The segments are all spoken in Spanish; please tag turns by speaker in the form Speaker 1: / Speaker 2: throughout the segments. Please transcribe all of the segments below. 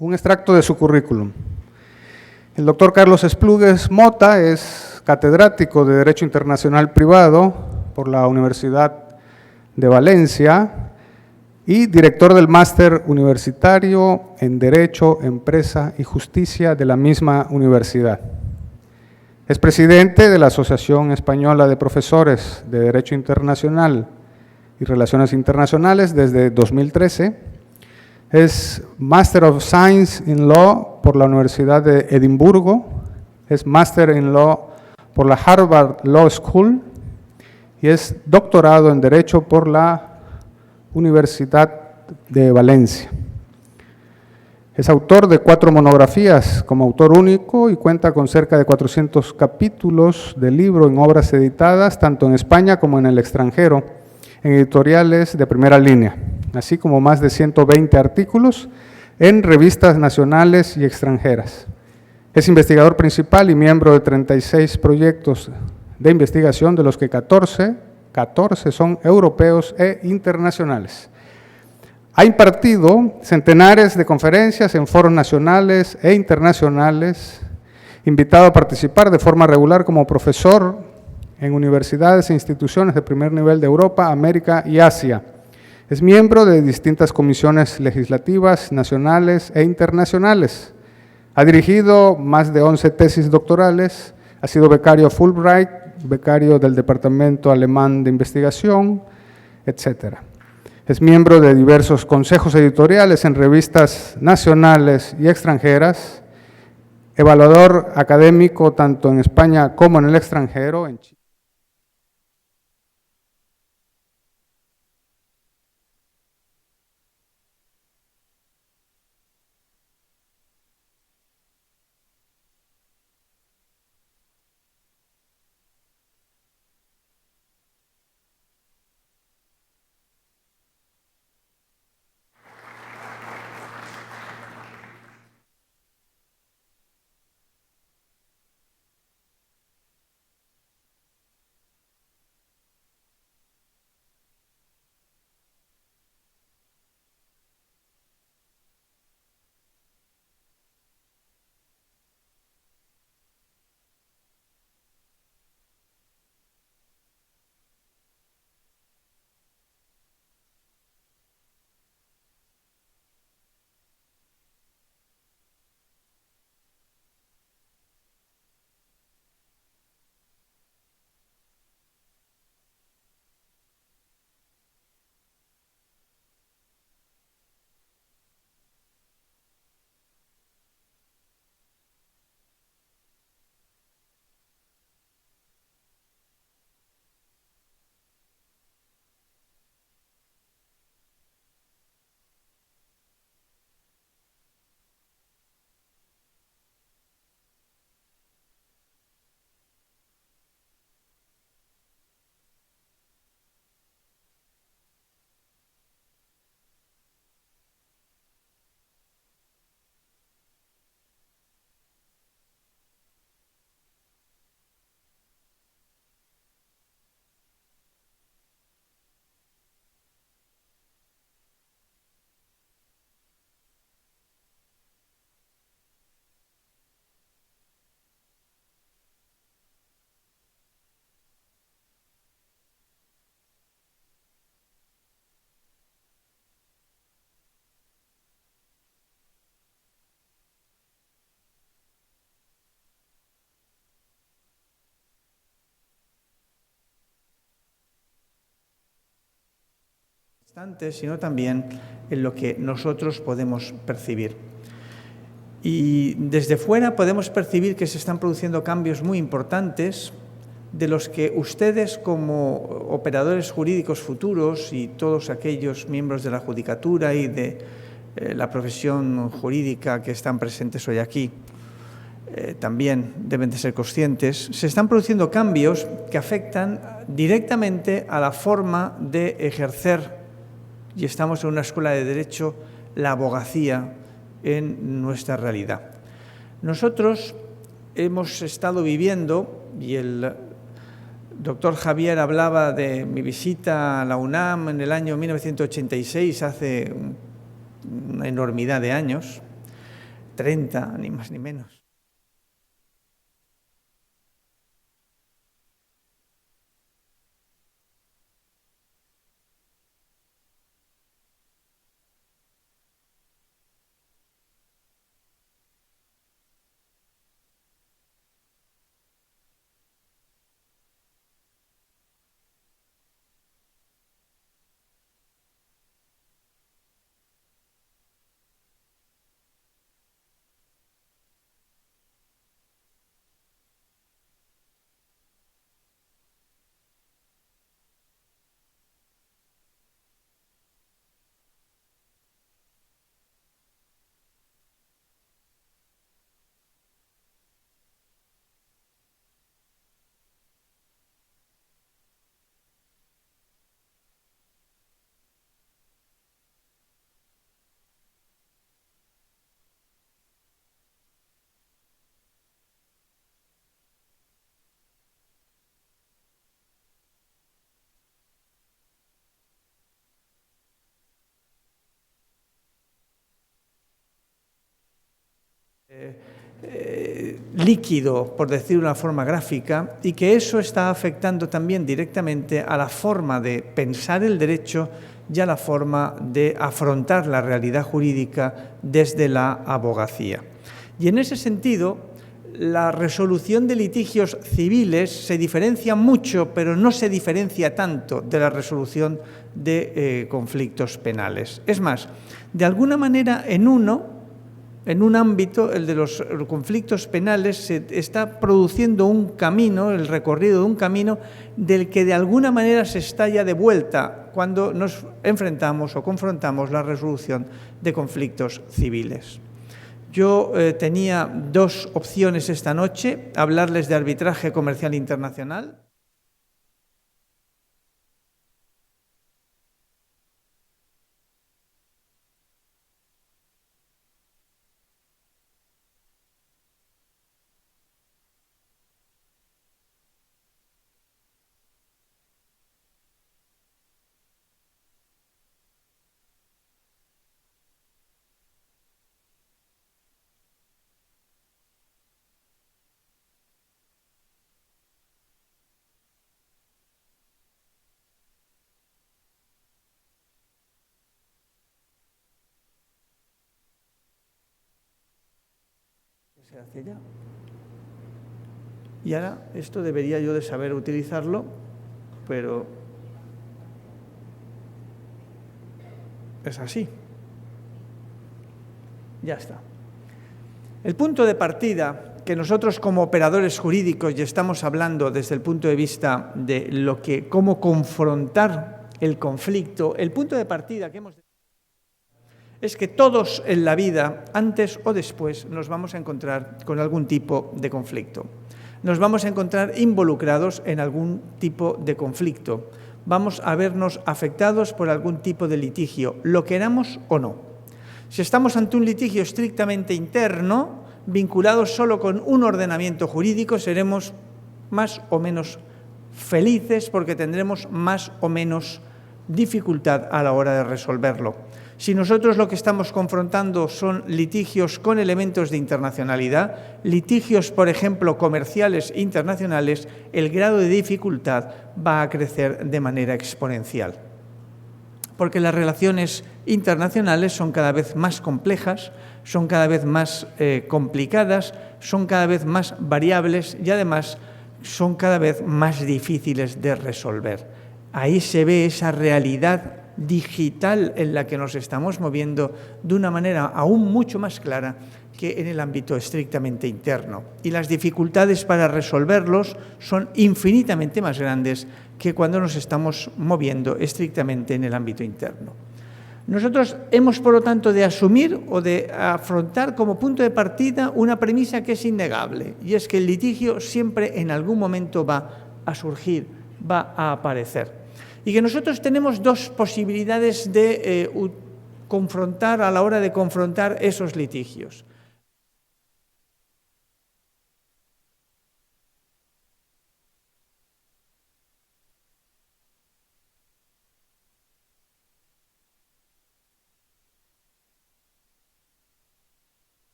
Speaker 1: Un extracto de su currículum. El doctor Carlos Esplugues Mota es catedrático de Derecho Internacional Privado por la Universidad de Valencia y director del Máster Universitario en Derecho, Empresa y Justicia de la misma universidad. Es presidente de la Asociación Española de Profesores de Derecho Internacional y Relaciones Internacionales desde 2013. Es Master of Science in Law por la Universidad de Edimburgo, es Master in Law por la Harvard Law School y es doctorado en Derecho por la Universidad de Valencia. Es autor de 4 monografías como autor único y cuenta con cerca de 400 capítulos de libro en obras editadas tanto en España como en el extranjero, en editoriales de primera línea, así como más de 120 artículos en revistas nacionales y extranjeras. Es investigador principal y miembro de 36 proyectos de investigación, de los que 14 son europeos e internacionales. Ha impartido centenares de conferencias en foros nacionales e internacionales, invitado a participar de forma regular como profesor en universidades e instituciones de primer nivel de Europa, América y Asia. Es miembro de distintas comisiones legislativas nacionales e internacionales. Ha dirigido más de 11 tesis doctorales, ha sido becario Fulbright, becario del Departamento Alemán de Investigación, etc. Es miembro de diversos consejos editoriales en revistas nacionales y extranjeras, evaluador académico tanto en España como en el extranjero, en Chile.
Speaker 2: Sino también en lo que nosotros podemos percibir. Y desde fuera podemos percibir que se están produciendo cambios muy importantes, de los que ustedes como operadores jurídicos futuros y todos aquellos miembros de la judicatura y de la profesión jurídica que están presentes hoy aquí, también deben de ser conscientes. Se están produciendo cambios que afectan directamente a la forma de ejercer, y estamos en una escuela de Derecho, la abogacía en nuestra realidad. Nosotros hemos estado viviendo, y el doctor Javier hablaba de mi visita a la UNAM en el año 1986, hace una enormidad de años. 30, ni más ni menos. Líquido, por decirlo de una forma gráfica, y que eso está afectando también directamente a la forma de pensar el derecho y a la forma de afrontar la realidad jurídica desde la abogacía. Y en ese sentido, la resolución de litigios civiles se diferencia mucho, pero no se diferencia tanto de la resolución de conflictos penales. Es más, de alguna manera en un ámbito, el de los conflictos penales, se está produciendo un camino, el recorrido de un camino del que de alguna manera se está ya de vuelta cuando nos enfrentamos o confrontamos la resolución de conflictos civiles. Yo tenía dos opciones esta noche: hablarles de arbitraje comercial internacional. Se hace ya. Y ahora esto debería yo de saber utilizarlo, pero es así. Ya está. El punto de partida que nosotros como operadores jurídicos ya estamos hablando desde el punto de vista de cómo confrontar el conflicto, el punto de partida que hemos es que todos en la vida, antes o después, nos vamos a encontrar con algún tipo de conflicto. Nos vamos a encontrar involucrados en algún tipo de conflicto. Vamos a vernos afectados por algún tipo de litigio, lo queramos o no. Si estamos ante un litigio estrictamente interno, vinculado solo con un ordenamiento jurídico, seremos más o menos felices porque tendremos más o menos dificultad a la hora de resolverlo. Si nosotros lo que estamos confrontando son litigios con elementos de internacionalidad, litigios, por ejemplo, comerciales internacionales, el grado de dificultad va a crecer de manera exponencial. Porque las relaciones internacionales son cada vez más complejas, son cada vez más complicadas, son cada vez más variables y además son cada vez más difíciles de resolver. Ahí se ve esa realidad digital en la que nos estamos moviendo de una manera aún mucho más clara que en el ámbito estrictamente interno. Y las dificultades para resolverlos son infinitamente más grandes que cuando nos estamos moviendo estrictamente en el ámbito interno. Nosotros hemos, por lo tanto, de asumir o de afrontar como punto de partida una premisa que es innegable, y es que el litigio siempre en algún momento va a surgir, va a aparecer. Y que nosotros tenemos dos posibilidades de confrontar a la hora de confrontar esos litigios.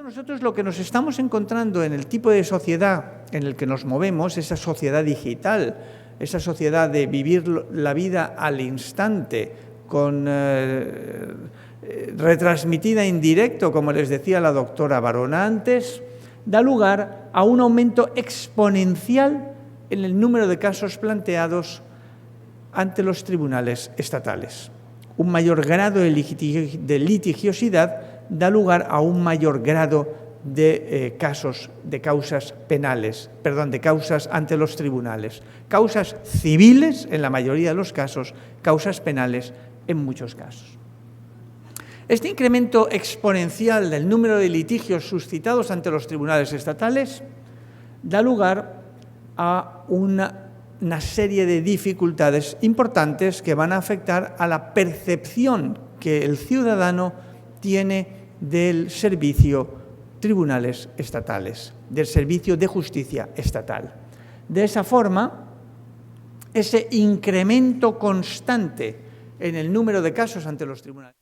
Speaker 2: Nosotros lo que nos estamos encontrando en el tipo de sociedad en el que nos movemos, esa sociedad digital, esa sociedad de vivir la vida al instante, retransmitida en directo, como les decía la doctora Barona antes, da lugar a un aumento exponencial en el número de casos planteados ante los tribunales estatales. Un mayor grado de litigiosidad da lugar a un mayor grado de causas penales, de causas ante los tribunales. Causas civiles en la mayoría de los casos, causas penales en muchos casos. Este incremento exponencial del número de litigios suscitados ante los tribunales estatales da lugar a una serie de dificultades importantes que van a afectar a la percepción que el ciudadano tiene del servicio tribunales estatales, del servicio de justicia estatal. De esa forma, ese incremento constante en el número de casos ante los tribunales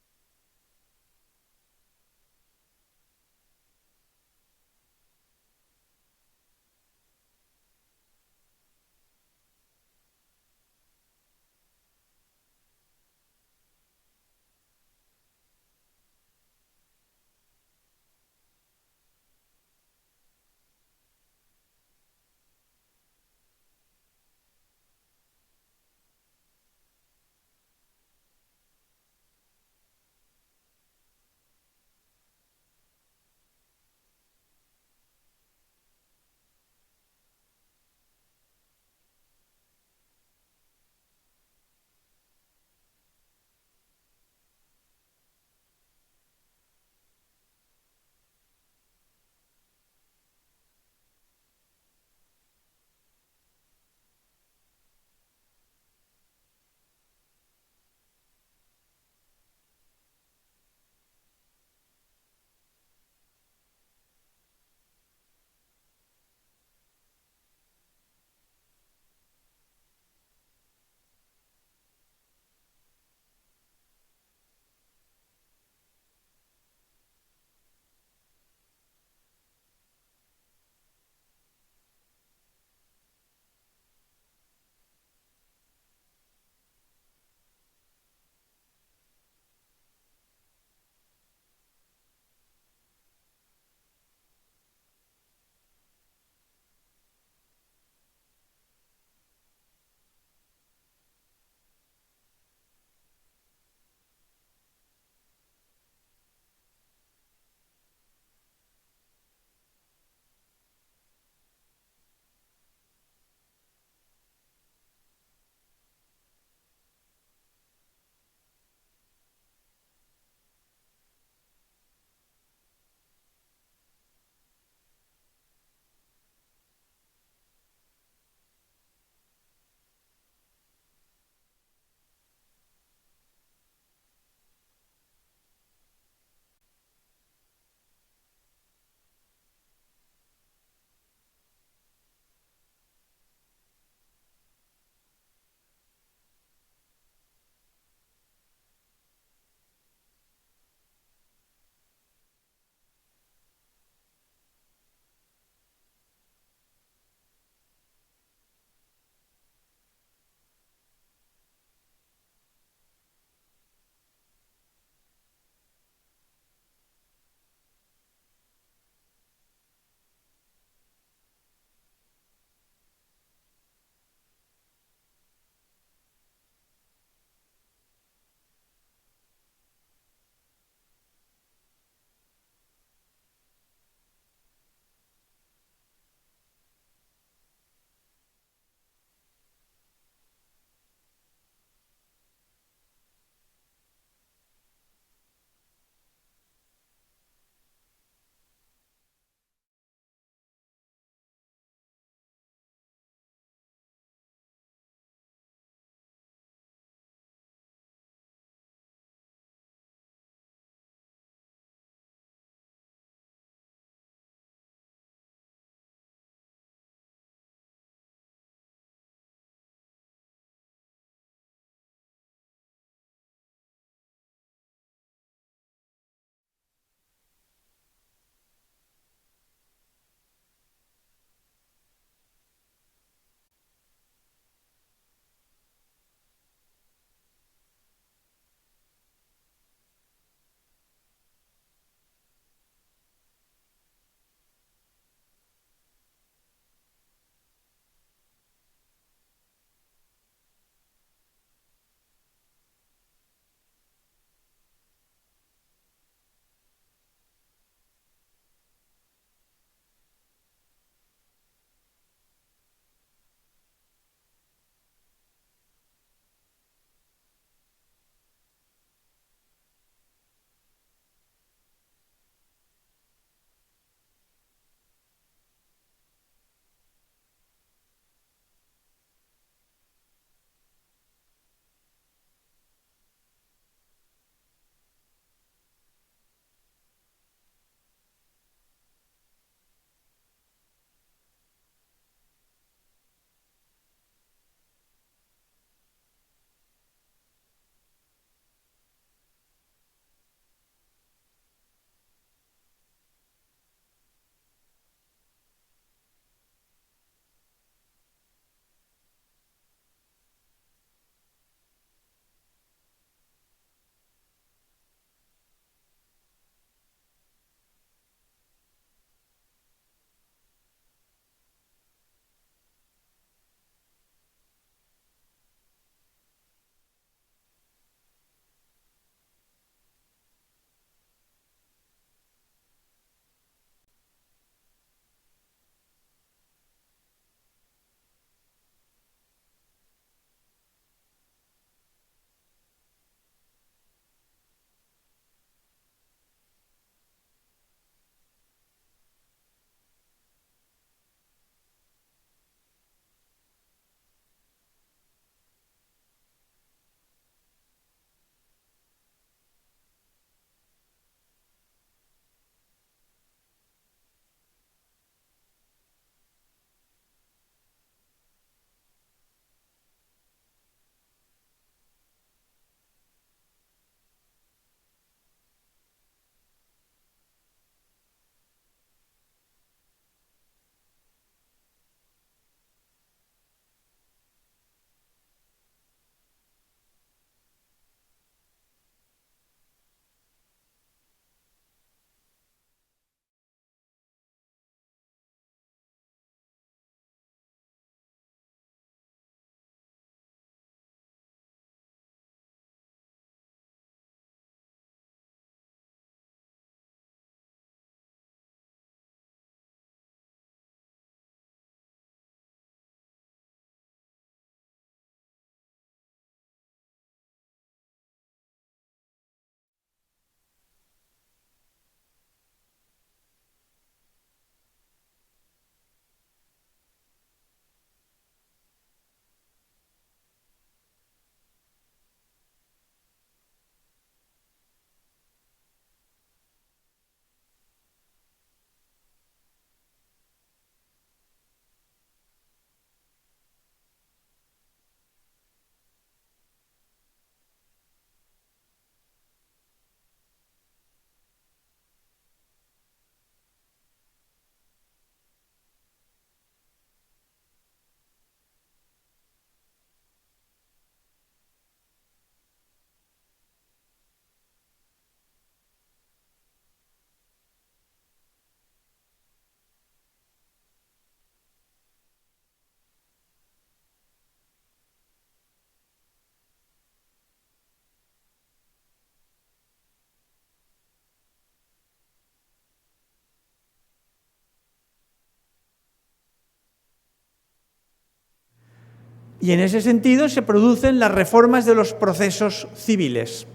Speaker 2: Y en ese sentido se producen las reformas de los procesos civiles.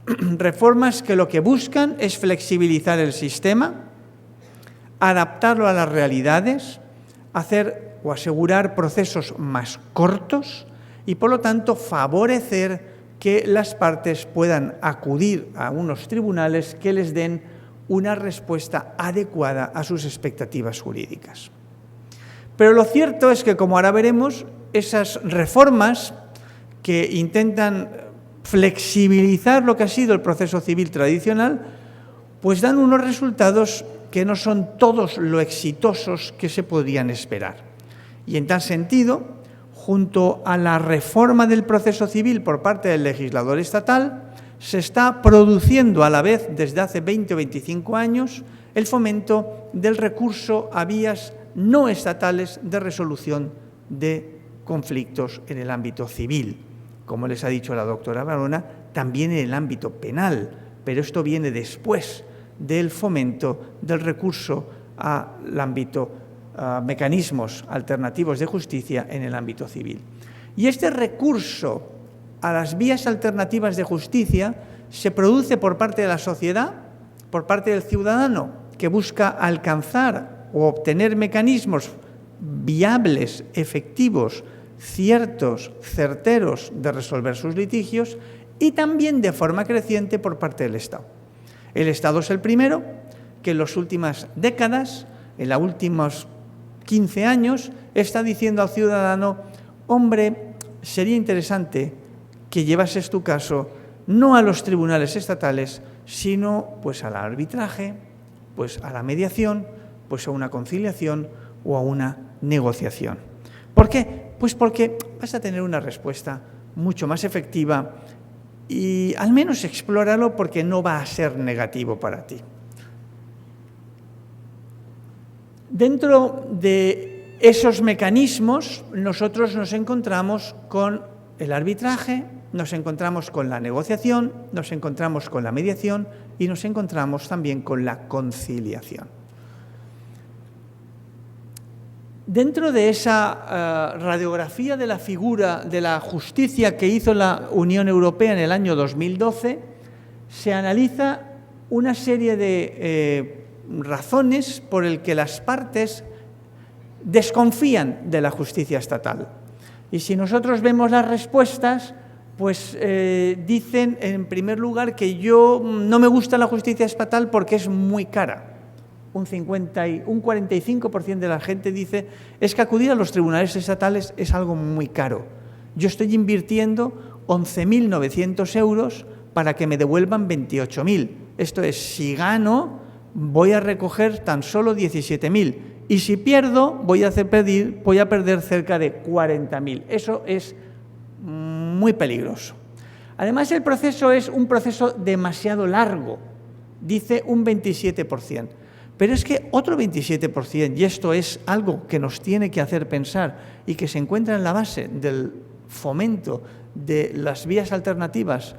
Speaker 2: Reformas que lo que buscan es flexibilizar el sistema, adaptarlo a las realidades, hacer o asegurar procesos más cortos y, por lo tanto, favorecer que las partes puedan acudir a unos tribunales que les den una respuesta adecuada a sus expectativas jurídicas. Pero lo cierto es que, como ahora veremos, esas reformas que intentan flexibilizar lo que ha sido el proceso civil tradicional, pues dan unos resultados que no son todos lo exitosos que se podrían esperar. Y en tal sentido, junto a la reforma del proceso civil por parte del legislador estatal, se está produciendo a la vez, desde hace 20 o 25 años, el fomento del recurso a vías no estatales de resolución de conflictos en el ámbito civil. Como les ha dicho la doctora Barona, también en el ámbito penal, pero esto viene después del fomento del recurso al ámbito, a mecanismos alternativos de justicia en el ámbito civil. Y este recurso a las vías alternativas de justicia se produce por parte de la sociedad, por parte del ciudadano, que busca alcanzar o obtener mecanismos viables, efectivos, ciertos, certeros de resolver sus litigios, y también de forma creciente por parte del Estado. El Estado es el primero que en las últimas décadas, en los últimos 15 años, está diciendo al ciudadano: hombre, sería interesante que llevases tu caso no a los tribunales estatales, sino pues al arbitraje, pues a la mediación, pues a una conciliación o a una negociación. ¿Por qué? Pues porque vas a tener una respuesta mucho más efectiva y al menos explóralo, porque no va a ser negativo para ti. Dentro de esos mecanismos, nosotros nos encontramos con el arbitraje, nos encontramos con la negociación, nos encontramos con la mediación y nos encontramos también con la conciliación. Dentro de esa radiografía de la figura de la justicia que hizo la Unión Europea en el año 2012, se analiza una serie de razones por el que las partes desconfían de la justicia estatal. Y si nosotros vemos las respuestas, pues dicen, en primer lugar, que no me gusta la justicia estatal porque es muy cara. Un 45% de la gente dice: es que acudir a los tribunales estatales es algo muy caro. Yo estoy invirtiendo 11.900 euros para que me devuelvan 28.000. Esto es, si gano, voy a recoger tan solo 17.000. Y si pierdo, voy a perder cerca de 40.000. Eso es muy peligroso. Además, el proceso es un proceso demasiado largo, dice un 27%. Pero es que otro 27%, y esto es algo que nos tiene que hacer pensar y que se encuentra en la base del fomento de las vías alternativas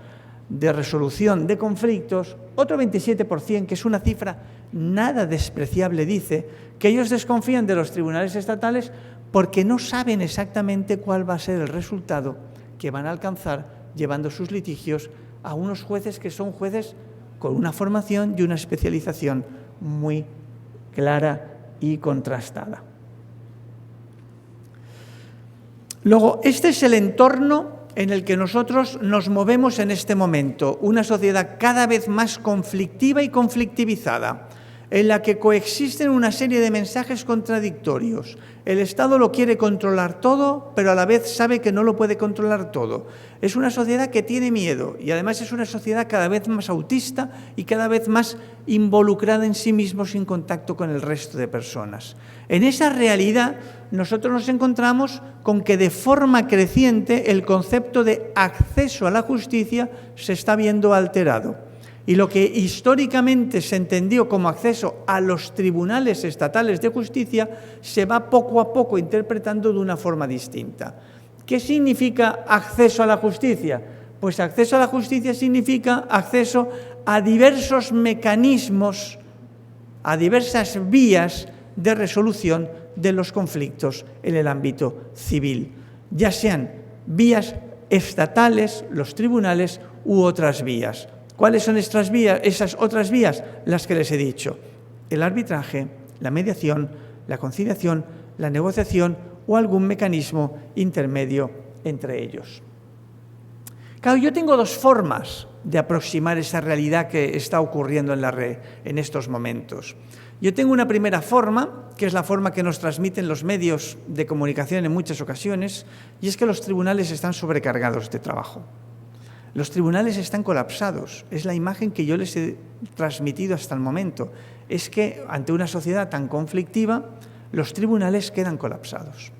Speaker 2: de resolución de conflictos, otro 27%, que es una cifra nada despreciable, dice que ellos desconfían de los tribunales estatales porque no saben exactamente cuál va a ser el resultado que van a alcanzar llevando sus litigios a unos jueces que son jueces con una formación y una especialización muy clara y contrastada. Luego, este es el entorno en el que nosotros nos movemos en este momento, una sociedad cada vez más conflictiva y conflictivizada, en la que coexisten una serie de mensajes contradictorios. El Estado lo quiere controlar todo, pero a la vez sabe que no lo puede controlar todo. Es una sociedad que tiene miedo y además es una sociedad cada vez más autista y cada vez más involucrada en sí mismo sin contacto con el resto de personas. En esa realidad nosotros nos encontramos con que de forma creciente el concepto de acceso a la justicia se está viendo alterado. Y lo que históricamente se entendió como acceso a los tribunales estatales de justicia se va poco a poco interpretando de una forma distinta. ¿Qué significa acceso a la justicia? Pues acceso a la justicia significa acceso a diversos mecanismos, a diversas vías de resolución de los conflictos en el ámbito civil. ya sean vías estatales, los tribunales, u otras vías. ¿Cuáles son esas otras vías? Las que les he dicho: el arbitraje, la mediación, la conciliación, la negociación o algún mecanismo intermedio entre ellos. Claro, yo tengo dos formas de aproximar esa realidad que está ocurriendo en la red en estos momentos. Yo tengo una primera forma, que es la forma que nos transmiten los medios de comunicación en muchas ocasiones, y es que los tribunales están sobrecargados de trabajo. Los tribunales están colapsados. Es la imagen que yo les he transmitido hasta el momento. Es que ante una sociedad tan conflictiva, los tribunales quedan colapsados.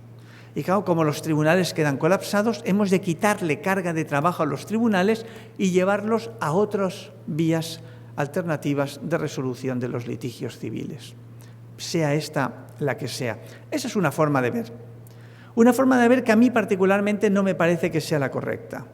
Speaker 2: Y claro, como los tribunales quedan colapsados, hemos de quitarle carga de trabajo a los tribunales y llevarlos a otras vías alternativas de resolución de los litigios civiles, sea esta la que sea. Esa es una forma de ver. Una forma de ver que a mí particularmente no me parece que sea la correcta,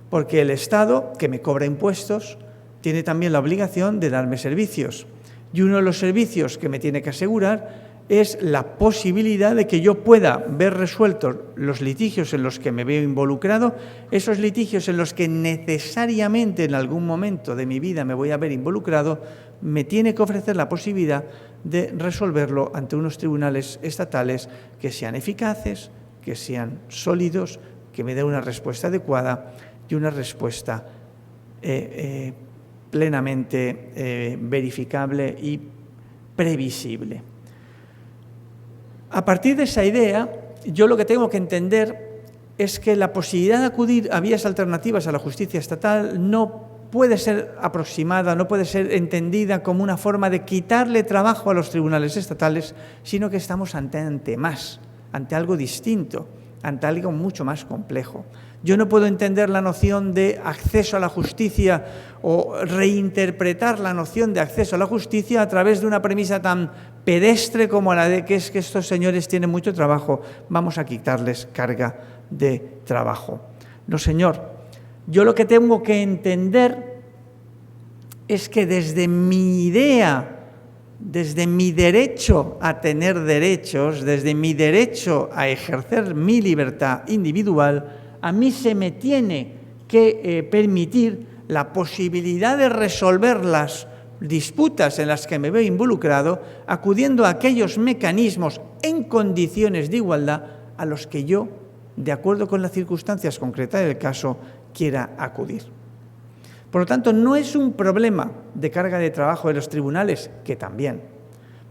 Speaker 2: porque el Estado, que me cobra impuestos, tiene también la obligación de darme servicios. Y uno de los servicios que me tiene que asegurar es la posibilidad de que yo pueda ver resueltos los litigios en los que me veo involucrado, esos litigios en los que necesariamente en algún momento de mi vida me voy a ver involucrado, me tiene que ofrecer la posibilidad de resolverlo ante unos tribunales estatales que sean eficaces, que sean sólidos, que me den una respuesta adecuada y una respuesta plenamente verificable y previsible. A partir de esa idea, yo lo que tengo que entender es que la posibilidad de acudir a vías alternativas a la justicia estatal no puede ser aproximada, no puede ser entendida como una forma de quitarle trabajo a los tribunales estatales, sino que estamos ante algo distinto, ante algo mucho más complejo. Yo no puedo entender la noción de acceso a la justicia o reinterpretar la noción de acceso a la justicia a través de una premisa tan pedestre como la de que es que estos señores tienen mucho trabajo, vamos a quitarles carga de trabajo. No, señor. Yo lo que tengo que entender es que desde mi idea, desde mi derecho a tener derechos, desde mi derecho a ejercer mi libertad individual, a mí se me tiene que permitir la posibilidad de resolver las disputas en las que me veo involucrado, acudiendo a aquellos mecanismos en condiciones de igualdad a los que yo, de acuerdo con las circunstancias concretas del caso, quiera acudir. Por lo tanto, no es un problema de carga de trabajo de los tribunales, que también.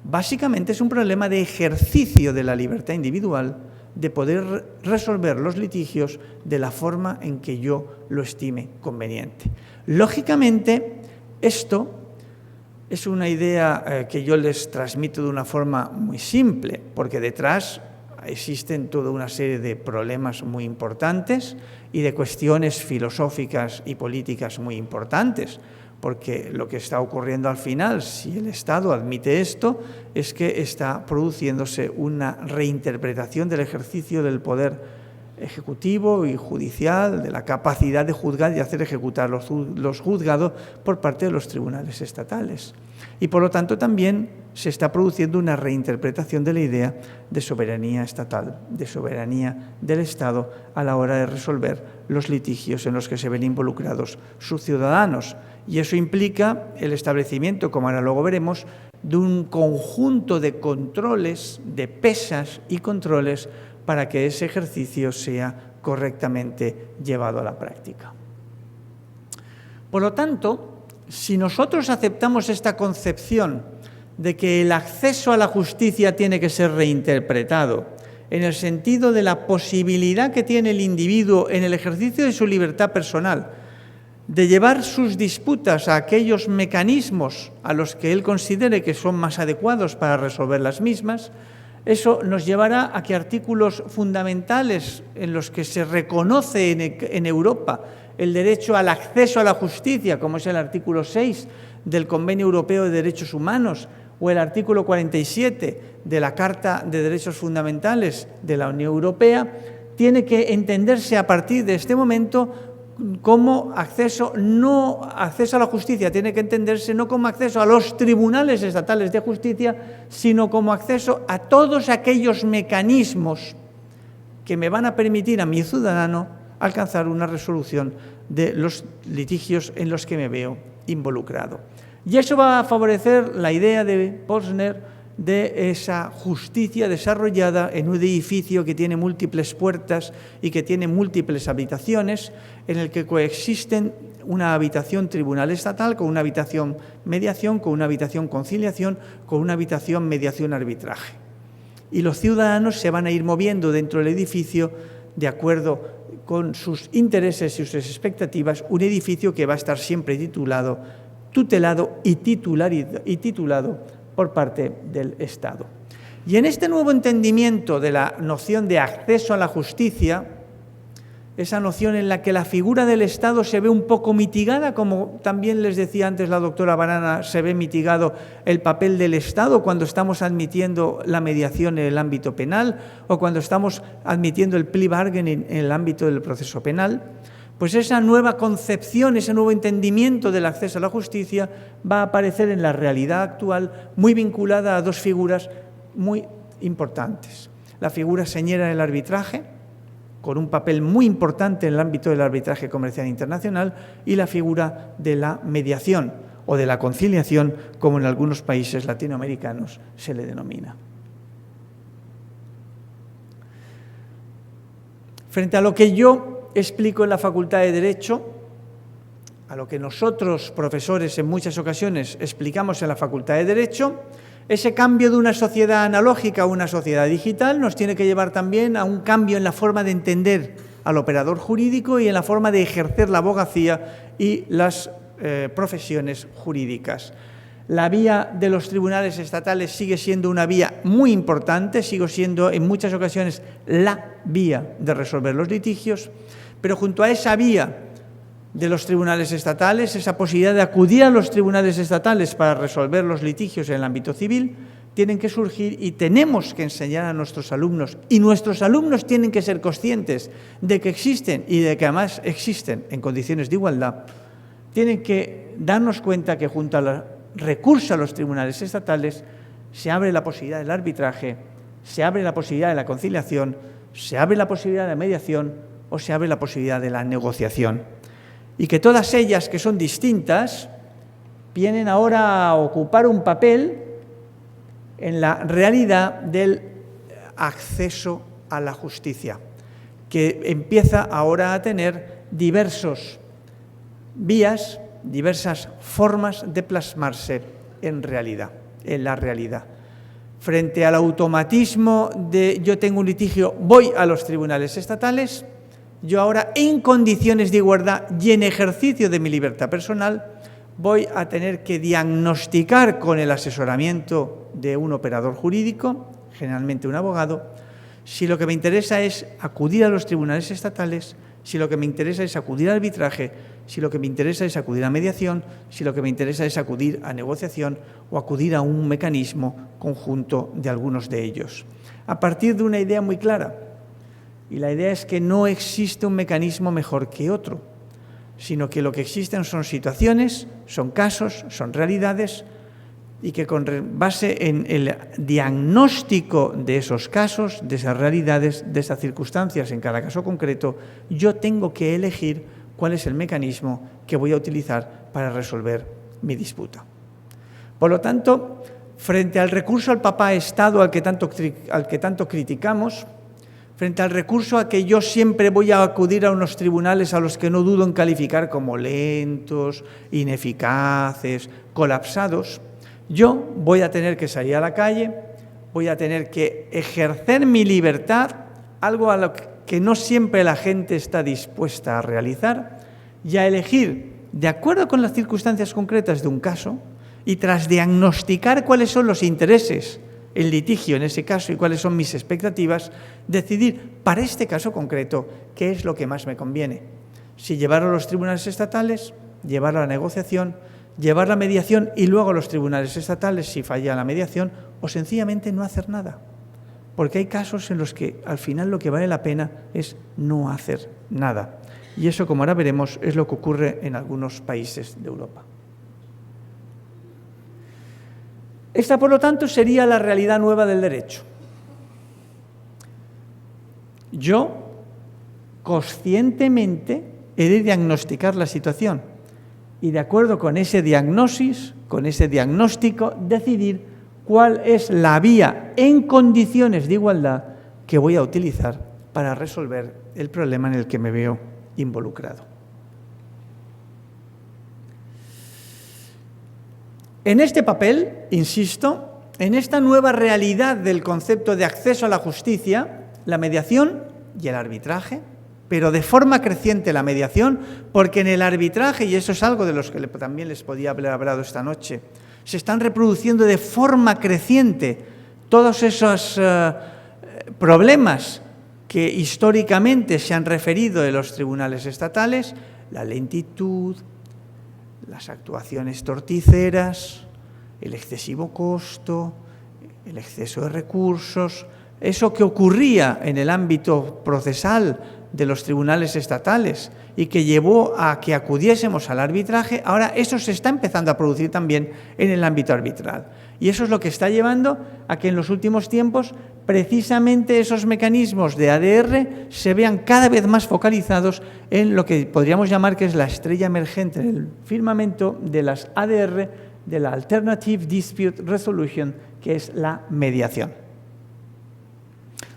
Speaker 2: Básicamente es un problema de ejercicio de la libertad individual, de poder resolver los litigios de la forma en que yo lo estime conveniente. Lógicamente, esto es una idea que yo les transmito de una forma muy simple, porque detrás existen toda una serie de problemas muy importantes y de cuestiones filosóficas y políticas muy importantes, porque lo que está ocurriendo al final, si el Estado admite esto, es que está produciéndose una reinterpretación del ejercicio del poder ejecutivo y judicial, de la capacidad de juzgar y hacer ejecutar los juzgados por parte de los tribunales estatales. Y por lo tanto también se está produciendo una reinterpretación de la idea de soberanía estatal, de soberanía del Estado a la hora de resolver los litigios en los que se ven involucrados sus ciudadanos. Y eso implica el establecimiento, como ahora luego veremos, de un conjunto de controles, de pesas y controles para que ese ejercicio sea correctamente llevado a la práctica. Por lo tanto, si nosotros aceptamos esta concepción de que el acceso a la justicia tiene que ser reinterpretado en el sentido de la posibilidad que tiene el individuo en el ejercicio de su libertad personal, de llevar sus disputas a aquellos mecanismos a los que él considere que son más adecuados para resolver las mismas, eso nos llevará a que artículos fundamentales en los que se reconoce en Europa el derecho al acceso a la justicia, como es el artículo 6 del Convenio Europeo de Derechos Humanos o el artículo 47 de la Carta de Derechos Fundamentales de la Unión Europea, tiene que entenderse a partir de este momento como acceso a la justicia, tiene que entenderse no como acceso a los tribunales estatales de justicia, sino como acceso a todos aquellos mecanismos que me van a permitir a mi ciudadano alcanzar una resolución de los litigios en los que me veo involucrado. Y eso va a favorecer la idea de Posner de esa justicia desarrollada en un edificio que tiene múltiples puertas y que tiene múltiples habitaciones, en el que coexisten una habitación tribunal estatal con una habitación mediación, con una habitación conciliación, con una habitación mediación arbitraje. Y los ciudadanos se van a ir moviendo dentro del edificio de acuerdo con sus intereses y sus expectativas, un edificio que va a estar siempre tutelado y titulado por parte del Estado. Y en este nuevo entendimiento de la noción de acceso a la justicia, esa noción en la que la figura del Estado se ve un poco mitigada, como también les decía antes la doctora Barana, se ve mitigado el papel del Estado cuando estamos admitiendo la mediación en el ámbito penal o cuando estamos admitiendo el plea bargaining en el ámbito del proceso penal, pues esa nueva concepción, ese nuevo entendimiento del acceso a la justicia va a aparecer en la realidad actual muy vinculada a dos figuras muy importantes. La figura señera del arbitraje, con un papel muy importante en el ámbito del arbitraje comercial internacional, y la figura de la mediación o de la conciliación, como en algunos países latinoamericanos se le denomina. Frente a lo que yo explico en la Facultad de Derecho, a lo que nosotros, profesores, en muchas ocasiones explicamos en la Facultad de Derecho, ese cambio de una sociedad analógica a una sociedad digital nos tiene que llevar también a un cambio en la forma de entender al operador jurídico y en la forma de ejercer la abogacía y las profesiones jurídicas. La vía de los tribunales estatales sigue siendo una vía muy importante, sigue siendo en muchas ocasiones la vía de resolver los litigios, pero junto a esa vía de los tribunales estatales, esa posibilidad de acudir a los tribunales estatales para resolver los litigios en el ámbito civil, tienen que surgir y tenemos que enseñar a nuestros alumnos, y nuestros alumnos tienen que ser conscientes de que existen y de que además existen en condiciones de igualdad, tienen que darnos cuenta que junto al recurso a los tribunales estatales se abre la posibilidad del arbitraje, se abre la posibilidad de la conciliación, se abre la posibilidad de la mediación o se abre la posibilidad de la negociación. Y que todas ellas, que son distintas, vienen ahora a ocupar un papel en la realidad del acceso a la justicia, que empieza ahora a tener diversas vías, diversas formas de plasmarse en la realidad. Frente al automatismo de yo tengo un litigio, voy a los tribunales estatales, yo ahora, en condiciones de igualdad y en ejercicio de mi libertad personal, voy a tener que diagnosticar con el asesoramiento de un operador jurídico, generalmente un abogado, si lo que me interesa es acudir a los tribunales estatales, si lo que me interesa es acudir al arbitraje, si lo que me interesa es acudir a mediación, si lo que me interesa es acudir a negociación o acudir a un mecanismo conjunto de algunos de ellos. A partir de una idea muy clara. Y la idea es que no existe un mecanismo mejor que otro, sino que lo que existen son situaciones, son casos, son realidades, y que con base en el diagnóstico de esos casos, de esas realidades, de esas circunstancias en cada caso concreto, yo tengo que elegir cuál es el mecanismo que voy a utilizar para resolver mi disputa. Por lo tanto, frente al recurso al papá Estado al que tanto criticamos, frente al recurso a que yo siempre voy a acudir a unos tribunales a los que no dudo en calificar como lentos, ineficaces, colapsados, yo voy a tener que salir a la calle, voy a tener que ejercer mi libertad, algo a lo que no siempre la gente está dispuesta a realizar, y a elegir, de acuerdo con las circunstancias concretas de un caso, y tras diagnosticar cuáles son los intereses, el litigio en ese caso y cuáles son mis expectativas, decidir para este caso concreto qué es lo que más me conviene. Si llevarlo a los tribunales estatales, llevarlo a la negociación, llevar la mediación y luego a los tribunales estatales si falla la mediación, o sencillamente no hacer nada. Porque hay casos en los que al final lo que vale la pena es no hacer nada. Y eso, como ahora veremos, es lo que ocurre en algunos países de Europa. Esta, por lo tanto, sería la realidad nueva del derecho. Yo conscientemente he de diagnosticar la situación y de acuerdo con ese diagnóstico, decidir cuál es la vía en condiciones de igualdad que voy a utilizar para resolver el problema en el que me veo involucrado. En este papel, insisto, en esta nueva realidad del concepto de acceso a la justicia, la mediación y el arbitraje, pero de forma creciente la mediación, porque en el arbitraje, y eso es algo de los que también les podía haber hablado esta noche, se están reproduciendo de forma creciente todos esos problemas que históricamente se han referido de los tribunales estatales, la lentitud, las actuaciones torticeras, el excesivo costo, el exceso de recursos, eso que ocurría en el ámbito procesal de los tribunales estatales y que llevó a que acudiésemos al arbitraje, ahora eso se está empezando a producir también en el ámbito arbitral. Y eso es lo que está llevando a que en los últimos tiempos precisamente esos mecanismos de ADR se vean cada vez más focalizados en lo que podríamos llamar que es la estrella emergente en el firmamento de las ADR, de la Alternative Dispute Resolution, que es la mediación.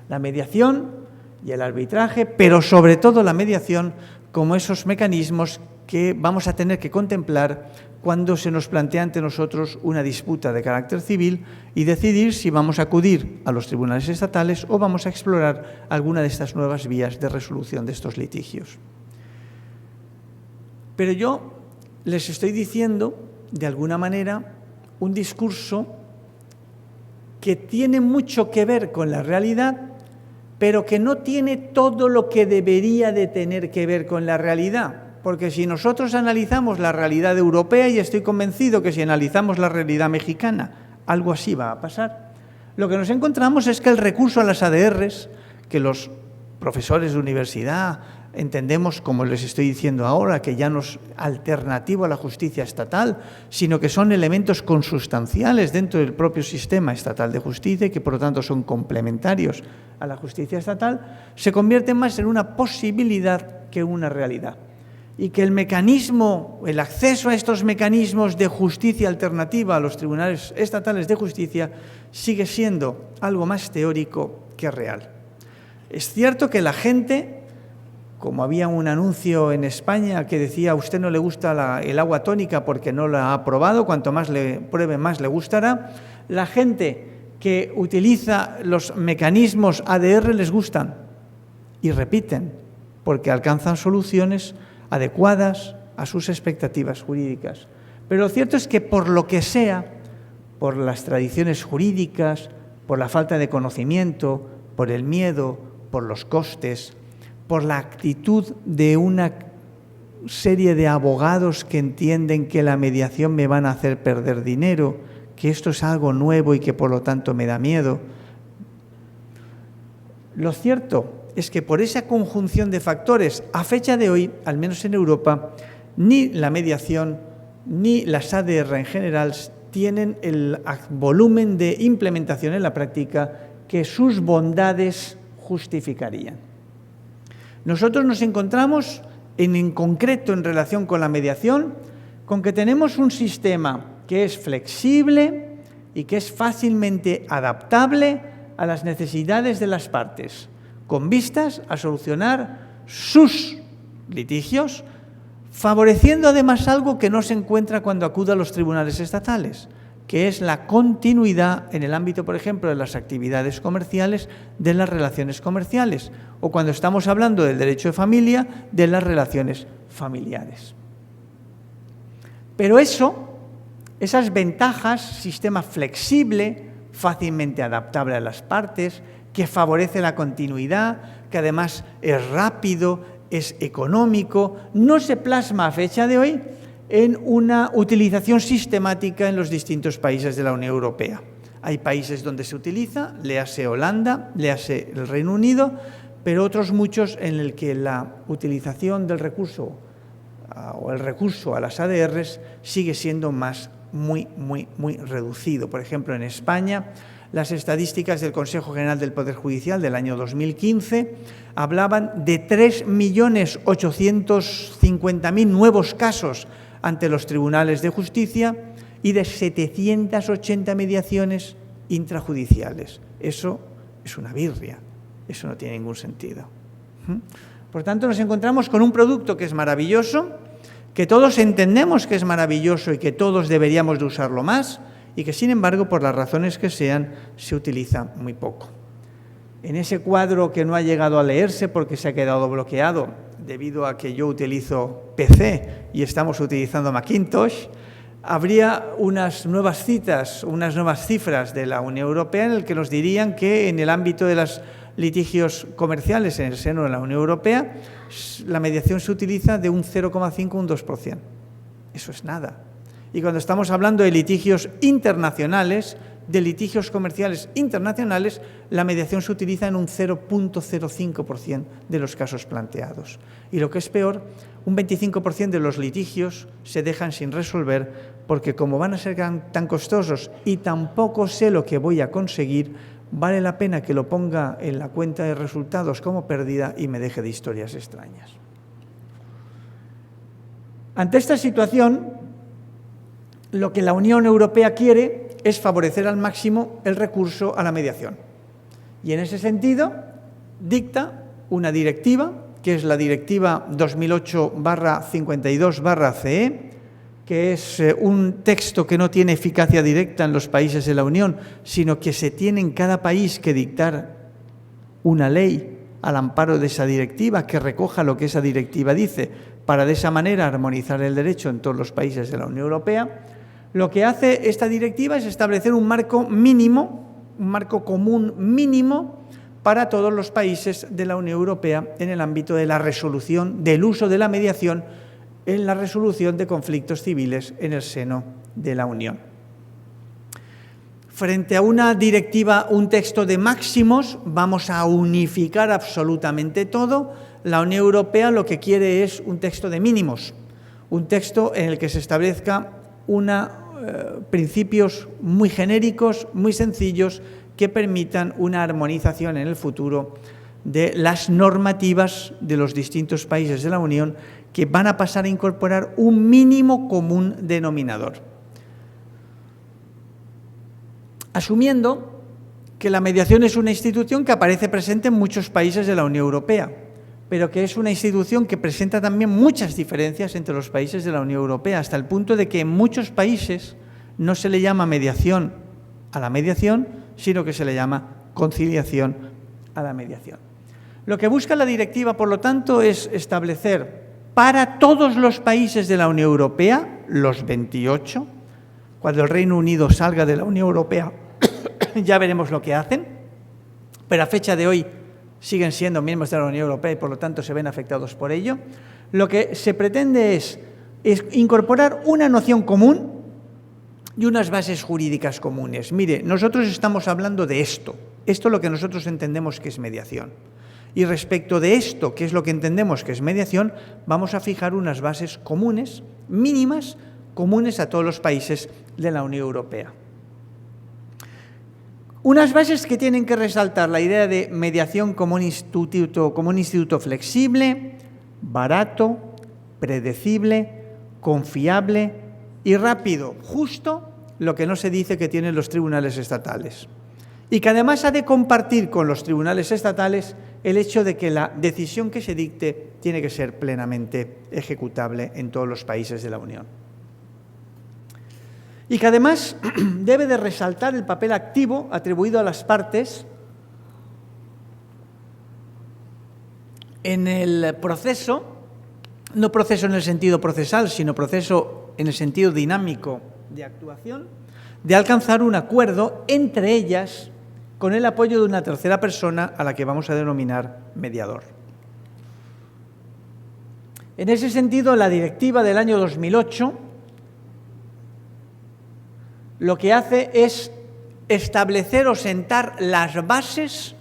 Speaker 2: La mediación y el arbitraje, pero sobre todo la mediación como esos mecanismos que vamos a tener que contemplar cuando se nos plantea ante nosotros una disputa de carácter civil y decidir si vamos a acudir a los tribunales estatales o vamos a explorar alguna de estas nuevas vías de resolución de estos litigios. Pero yo les estoy diciendo, de alguna manera, un discurso que tiene mucho que ver con la realidad, pero que no tiene todo lo que debería de tener que ver con la realidad. Porque si nosotros analizamos la realidad europea, y estoy convencido que si analizamos la realidad mexicana, algo así va a pasar, lo que nos encontramos es que el recurso a las ADRs, que los profesores de universidad entendemos, como les estoy diciendo ahora, que ya no es alternativo a la justicia estatal, sino que son elementos consustanciales dentro del propio sistema estatal de justicia y que por lo tanto son complementarios a la justicia estatal, se convierten más en una posibilidad que una realidad. Y que el mecanismo, el acceso a estos mecanismos de justicia alternativa a los tribunales estatales de justicia sigue siendo algo más teórico que real. Es cierto que la gente, como había un anuncio en España que decía a usted no le gusta el agua tónica porque no la ha probado, cuanto más le pruebe más le gustará, la gente que utiliza los mecanismos ADR les gustan y repiten porque alcanzan soluciones adecuadas a sus expectativas jurídicas. Pero lo cierto es que por lo que sea, por las tradiciones jurídicas, por la falta de conocimiento, por el miedo, por los costes, por la actitud de una serie de abogados que entienden que la mediación me van a hacer perder dinero, que esto es algo nuevo y que por lo tanto me da miedo. Lo cierto es que por esa conjunción de factores, a fecha de hoy, al menos en Europa, ni la mediación ni las ADR en general tienen el volumen de implementación en la práctica que sus bondades justificarían. Nosotros nos encontramos, en concreto en relación con la mediación, con que tenemos un sistema que es flexible y que es fácilmente adaptable a las necesidades de las partes, con vistas a solucionar sus litigios, favoreciendo además algo que no se encuentra cuando acude a los tribunales estatales, que es la continuidad en el ámbito, por ejemplo, de las actividades comerciales, de las relaciones comerciales, o cuando estamos hablando del derecho de familia, de las relaciones familiares. Pero esas ventajas, sistema flexible, fácilmente adaptable a las partes, que favorece la continuidad, que además es rápido, es económico, no se plasma a fecha de hoy en una utilización sistemática en los distintos países de la Unión Europea. Hay países donde se utiliza, léase Holanda, léase el Reino Unido, pero otros muchos en el que la utilización del recurso o el recurso a las ADRs sigue siendo muy reducido. Por ejemplo, en España, Las estadísticas del Consejo General del Poder Judicial del año 2015 hablaban de 3.850.000 nuevos casos ante los tribunales de justicia y de 780 mediaciones intrajudiciales. Eso es una birria, eso no tiene ningún sentido. Por tanto, nos encontramos con un producto que es maravilloso, que todos entendemos que es maravilloso y que todos deberíamos de usarlo más, y que, sin embargo, por las razones que sean, se utiliza muy poco. En ese cuadro que no ha llegado a leerse porque se ha quedado bloqueado debido a que yo utilizo PC y estamos utilizando Macintosh, habría unas nuevas citas, unas nuevas cifras de la Unión Europea en el que nos dirían que en el ámbito de los litigios comerciales en el seno de la Unión Europea, la mediación se utiliza de un 0,5 a un 2%. Eso es nada. Y cuando estamos hablando de litigios internacionales, de litigios comerciales internacionales, la mediación se utiliza en un 0,05% de los casos planteados. Y lo que es peor, un 25% de los litigios se dejan sin resolver porque como van a ser tan costosos y tampoco sé lo que voy a conseguir, vale la pena que lo ponga en la cuenta de resultados como pérdida y me deje de historias extrañas. Ante esta situación, lo que la Unión Europea quiere es favorecer al máximo el recurso a la mediación. Y en ese sentido, dicta una directiva, que es la Directiva 2008/52/CE, que es un texto que no tiene eficacia directa en los países de la Unión, sino que se tiene en cada país que dictar una ley al amparo de esa directiva, que recoja lo que esa directiva dice, para de esa manera armonizar el derecho en todos los países de la Unión Europea. Lo que hace esta directiva es establecer un marco mínimo, un marco común mínimo para todos los países de la Unión Europea en el ámbito de la resolución, del uso de la mediación en la resolución de conflictos civiles en el seno de la Unión. Frente a una directiva, un texto de máximos, vamos a unificar absolutamente todo. La Unión Europea lo que quiere es un texto de mínimos, un texto en el que se establezca principios muy genéricos, muy sencillos, que permitan una armonización en el futuro de las normativas de los distintos países de la Unión, que van a pasar a incorporar un mínimo común denominador. Asumiendo que la mediación es una institución que aparece presente en muchos países de la Unión Europea, pero que es una institución que presenta también muchas diferencias entre los países de la Unión Europea, hasta el punto de que en muchos países no se le llama mediación a la mediación, sino que se le llama conciliación a la mediación. Lo que busca la directiva, por lo tanto, es establecer para todos los países de la Unión Europea, los 28, cuando el Reino Unido salga de la Unión Europea, ya veremos lo que hacen, pero a fecha de hoy siguen siendo miembros de la Unión Europea y por lo tanto se ven afectados por ello. Lo que se pretende es incorporar una noción común y unas bases jurídicas comunes. Mire, nosotros estamos hablando de esto es lo que nosotros entendemos que es mediación. Y respecto de esto, que es lo que entendemos que es mediación, vamos a fijar unas bases comunes, mínimas, comunes a todos los países de la Unión Europea. Unas bases que tienen que resaltar la idea de mediación como un instituto flexible, barato, predecible, confiable y rápido, justo lo que no se dice que tienen los tribunales estatales. Y que además ha de compartir con los tribunales estatales el hecho de que la decisión que se dicte tiene que ser plenamente ejecutable en todos los países de la Unión. Y que además debe de resaltar el papel activo atribuido a las partes en el proceso, no proceso en el sentido procesal, sino proceso en el sentido dinámico de actuación, de alcanzar un acuerdo entre ellas con el apoyo de una tercera persona a la que vamos a denominar mediador. En ese sentido, la directiva del año 2008 lo que hace es establecer o sentar las bases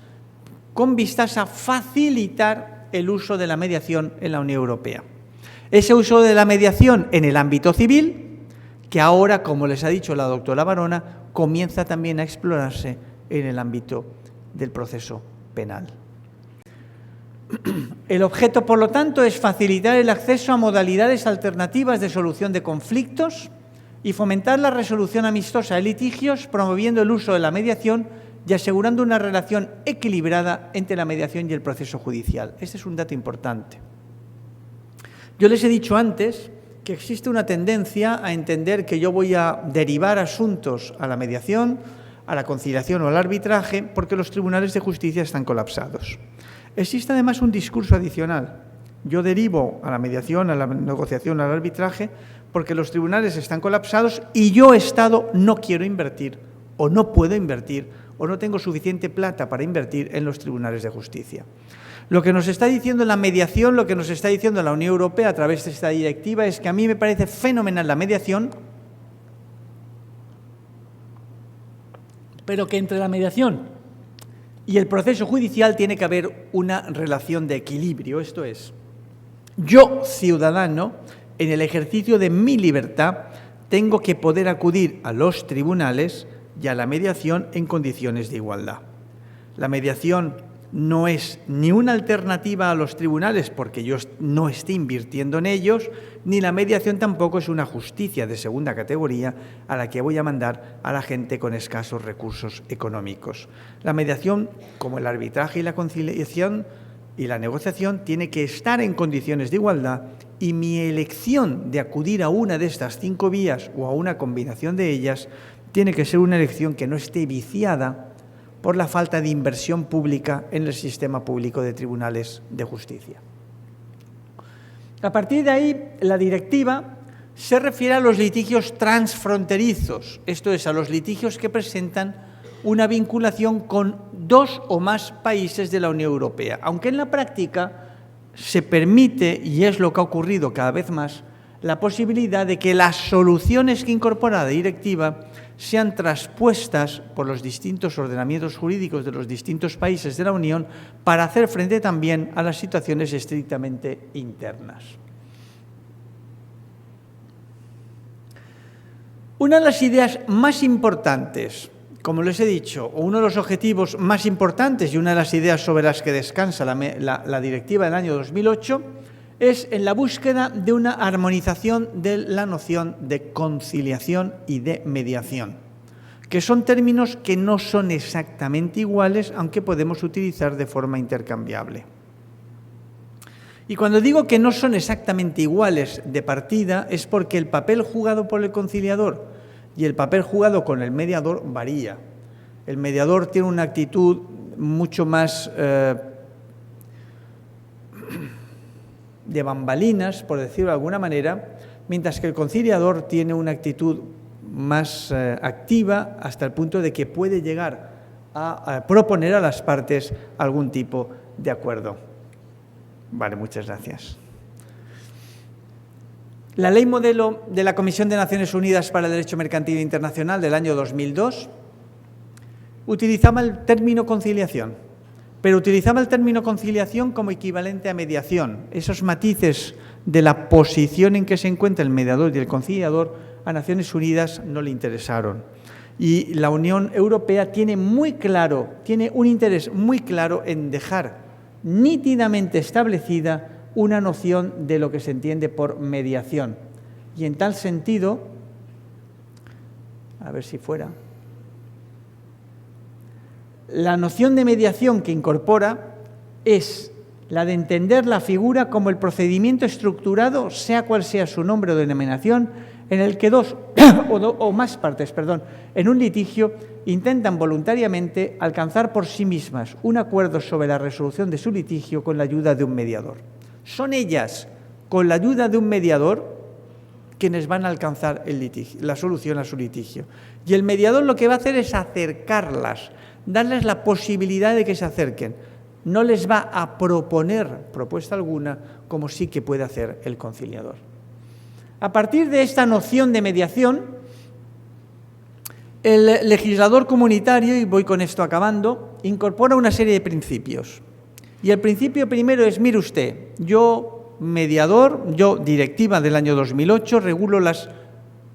Speaker 2: con vistas a facilitar el uso de la mediación en la Unión Europea. Ese uso de la mediación en el ámbito civil, que ahora, como les ha dicho la doctora Barona, comienza también a explorarse en el ámbito del proceso penal. El objeto, por lo tanto, es facilitar el acceso a modalidades alternativas de solución de conflictos y fomentar la resolución amistosa de litigios, promoviendo el uso de la mediación y asegurando una relación equilibrada entre la mediación y el proceso judicial. Este es un dato importante. Yo les he dicho antes que existe una tendencia a entender que yo voy a derivar asuntos a la mediación, a la conciliación o al arbitraje porque los tribunales de justicia están colapsados. Existe además un discurso adicional. Yo derivo a la mediación, a la negociación, al arbitraje porque los tribunales están colapsados y yo, Estado, no quiero invertir o no puedo invertir o no tengo suficiente plata para invertir en los tribunales de justicia. Lo que nos está diciendo la mediación, lo que nos está diciendo la Unión Europea a través de esta directiva es que a mí me parece fenomenal la mediación, pero que entre la mediación y el proceso judicial tiene que haber una relación de equilibrio. Esto es, yo, ciudadano, en el ejercicio de mi libertad, tengo que poder acudir a los tribunales y a la mediación en condiciones de igualdad. La mediación no es ni una alternativa a los tribunales porque yo no esté invirtiendo en ellos, ni la mediación tampoco es una justicia de segunda categoría a la que voy a mandar a la gente con escasos recursos económicos. La mediación, como el arbitraje y la conciliación y la negociación, tiene que estar en condiciones de igualdad y mi elección de acudir a una de estas 5 vías o a una combinación de ellas tiene que ser una elección que no esté viciada por la falta de inversión pública en el sistema público de tribunales de justicia. A partir de ahí, la directiva se refiere a los litigios transfronterizos, esto es, a los litigios que presentan una vinculación con 2 o más países de la Unión Europea, aunque en la práctica se permite, y es lo que ha ocurrido cada vez más, la posibilidad de que las soluciones que incorpora la directiva sean traspuestas por los distintos ordenamientos jurídicos de los distintos países de la Unión para hacer frente también a las situaciones estrictamente internas. Una de las ideas más importantes, como les he dicho, o uno de los objetivos más importantes y una de las ideas sobre las que descansa la directiva del año 2008 es en la búsqueda de una armonización de la noción de conciliación y de mediación, que son términos que no son exactamente iguales, aunque podemos utilizar de forma intercambiable. Y cuando digo que no son exactamente iguales de partida, es porque el papel jugado por el conciliador y el papel jugado con el mediador varía. El mediador tiene una actitud mucho más de bambalinas, por decirlo de alguna manera, mientras que el conciliador tiene una actitud más activa hasta el punto de que puede llegar a proponer a las partes algún tipo de acuerdo. Vale, muchas gracias. La ley modelo de la Comisión de Naciones Unidas para el Derecho Mercantil Internacional del año 2002 utilizaba el término conciliación, pero utilizaba el término conciliación como equivalente a mediación. Esos matices de la posición en que se encuentra el mediador y el conciliador a Naciones Unidas no le interesaron. Y la Unión Europea tiene un interés muy claro en dejar nítidamente establecida una noción de lo que se entiende por mediación. Y en tal sentido, a ver si fuera, la noción de mediación que incorpora es la de entender la figura como el procedimiento estructurado, sea cual sea su nombre o denominación, en el que dos o más partes, en un litigio intentan voluntariamente alcanzar por sí mismas un acuerdo sobre la resolución de su litigio con la ayuda de un mediador. Son ellas, con la ayuda de un mediador, quienes van a alcanzar la solución a su litigio. Y el mediador lo que va a hacer es acercarlas, darles la posibilidad de que se acerquen. No les va a proponer propuesta alguna, como sí que puede hacer el conciliador. A partir de esta noción de mediación, el legislador comunitario, y voy con esto acabando, incorpora una serie de principios. Y el principio primero es, mire usted, yo mediador, yo directiva del año 2008, regulo las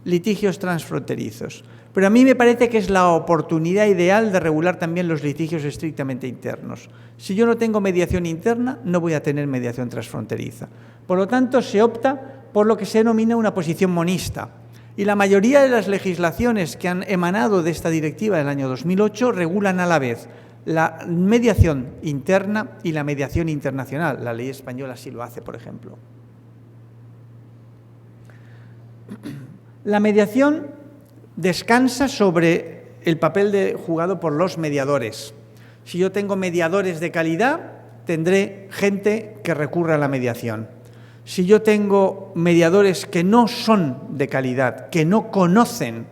Speaker 2: litigios transfronterizos. Pero a mí me parece que es la oportunidad ideal de regular también los litigios estrictamente internos. Si yo no tengo mediación interna, no voy a tener mediación transfronteriza. Por lo tanto, se opta por lo que se denomina una posición monista. Y la mayoría de las legislaciones que han emanado de esta directiva del año 2008 regulan a la vez la mediación interna y la mediación internacional. La ley española sí lo hace, por ejemplo. La mediación descansa sobre el papel jugado por los mediadores. Si yo tengo mediadores de calidad, tendré gente que recurra a la mediación. Si yo tengo mediadores que no son de calidad, que no conocen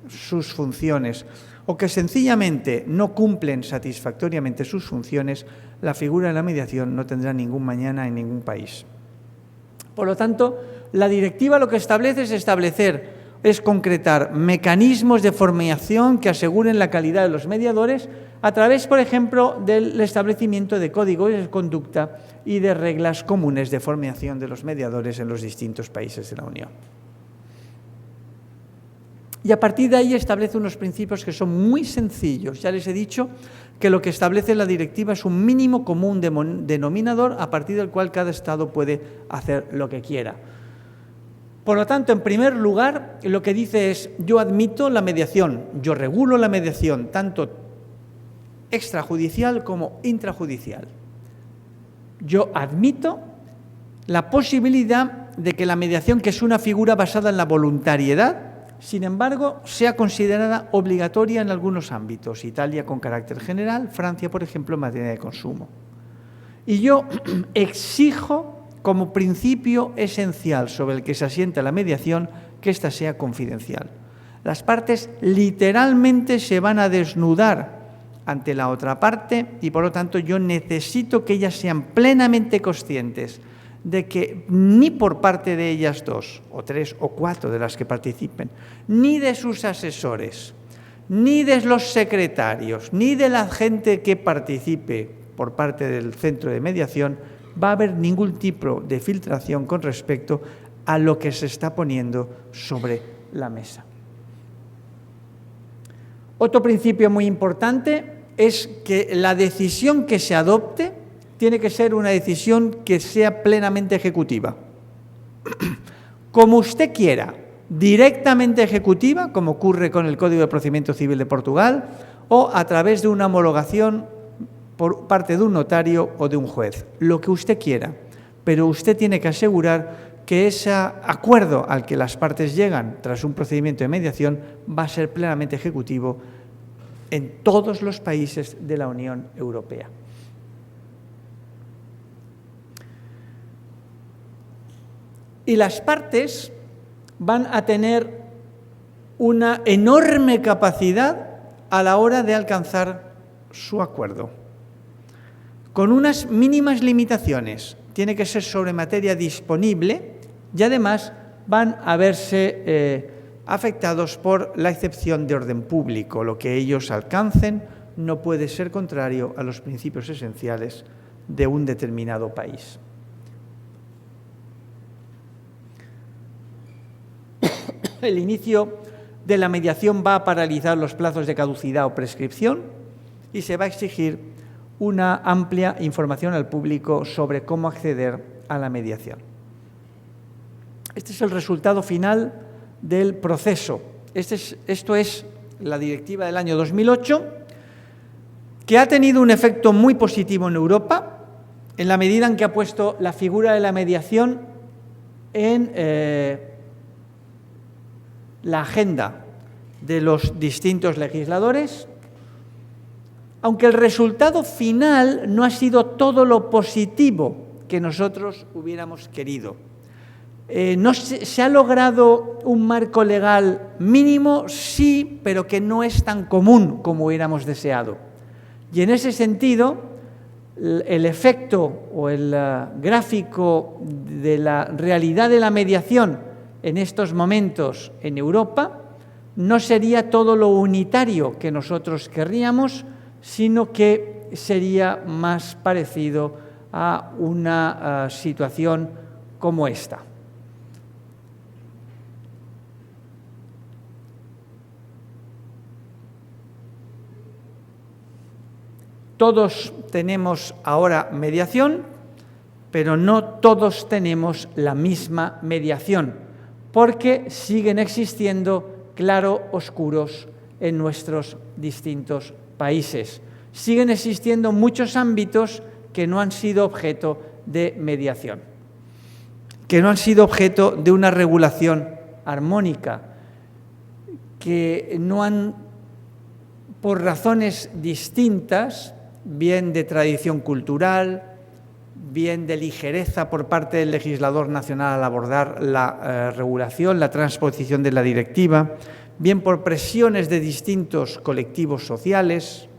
Speaker 2: sus funciones o que sencillamente no cumplen satisfactoriamente sus funciones, la figura de la mediación no tendrá ningún mañana en ningún país. Por lo tanto, la directiva lo que establece es concretar mecanismos de formación que aseguren la calidad de los mediadores a través, por ejemplo, del establecimiento de códigos de conducta y de reglas comunes de formación de los mediadores en los distintos países de la Unión. Y a partir de ahí establece unos principios que son muy sencillos. Ya les he dicho que lo que establece la directiva es un mínimo común denominador a partir del cual cada Estado puede hacer lo que quiera. Por lo tanto, en primer lugar, lo que dice es: yo admito la mediación, yo regulo la mediación, tanto extrajudicial como intrajudicial. Yo admito la posibilidad de que la mediación, que es una figura basada en la voluntariedad, sin embargo, sea considerada obligatoria en algunos ámbitos. Italia con carácter general, Francia, por ejemplo, en materia de consumo. Y yo exijo, como principio esencial sobre el que se asienta la mediación, que ésta sea confidencial. Las partes literalmente se van a desnudar ante la otra parte y, por lo tanto, yo necesito que ellas sean plenamente conscientes de que ni por parte de ellas dos, o tres o cuatro de las que participen, ni de sus asesores, ni de los secretarios, ni de la gente que participe por parte del centro de mediación, va a haber ningún tipo de filtración con respecto a lo que se está poniendo sobre la mesa. Otro principio muy importante es que la decisión que se adopte tiene que ser una decisión que sea plenamente ejecutiva. Como usted quiera, directamente ejecutiva, como ocurre con el Código de Procedimiento Civil de Portugal, o a través de una homologación por parte de un notario o de un juez, lo que usted quiera. Pero usted tiene que asegurar que ese acuerdo al que las partes llegan tras un procedimiento de mediación va a ser plenamente ejecutivo en todos los países de la Unión Europea. Y las partes van a tener una enorme capacidad a la hora de alcanzar su acuerdo, con unas mínimas limitaciones. Tiene que ser sobre materia disponible y además van a verse afectados por la excepción de orden público. Lo que ellos alcancen no puede ser contrario a los principios esenciales de un determinado país. El inicio de la mediación va a paralizar los plazos de caducidad o prescripción y se va a exigir una amplia información al público sobre cómo acceder a la mediación. Este es el resultado final del proceso. Esto es la directiva del año 2008, que ha tenido un efecto muy positivo en Europa, en la medida en que ha puesto la figura de la mediación en la agenda de los distintos legisladores, aunque el resultado final no ha sido todo lo positivo que nosotros hubiéramos querido. Se ha logrado un marco legal mínimo, sí, pero que no es tan común como hubiéramos deseado. Y en ese sentido, el efecto o el gráfico de la realidad de la mediación en estos momentos en Europa no sería todo lo unitario que nosotros querríamos, sino que sería más parecido a una situación como esta. Todos tenemos ahora mediación, pero no todos tenemos la misma mediación, porque siguen existiendo claroscuros en nuestros distintos países. Siguen existiendo muchos ámbitos que no han sido objeto de mediación, que no han sido objeto de una regulación armónica, que no han, por razones distintas, bien de tradición cultural, bien de ligereza por parte del legislador nacional al abordar la regulación, la transposición de la directiva, bien por presiones de distintos colectivos sociales,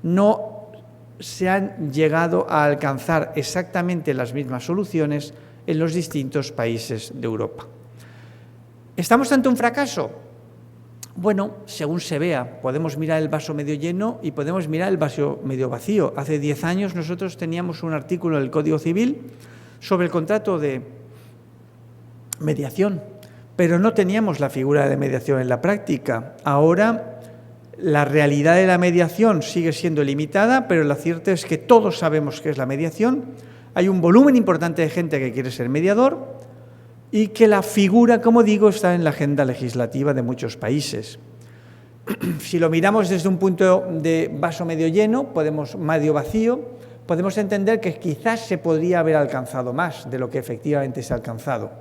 Speaker 2: no se han llegado a alcanzar exactamente las mismas soluciones en los distintos países de Europa. ¿Estamos ante un fracaso? Bueno, según se vea, podemos mirar el vaso medio lleno y podemos mirar el vaso medio vacío. Hace 10 años nosotros teníamos un artículo del Código Civil sobre el contrato de mediación, pero no teníamos la figura de mediación en la práctica. Ahora la realidad de la mediación sigue siendo limitada, pero lo cierto es que todos sabemos qué es la mediación. Hay un volumen importante de gente que quiere ser mediador y que la figura, como digo, está en la agenda legislativa de muchos países. Si lo miramos desde un punto de vaso medio lleno, medio vacío, podemos entender que quizás se podría haber alcanzado más de lo que efectivamente se ha alcanzado.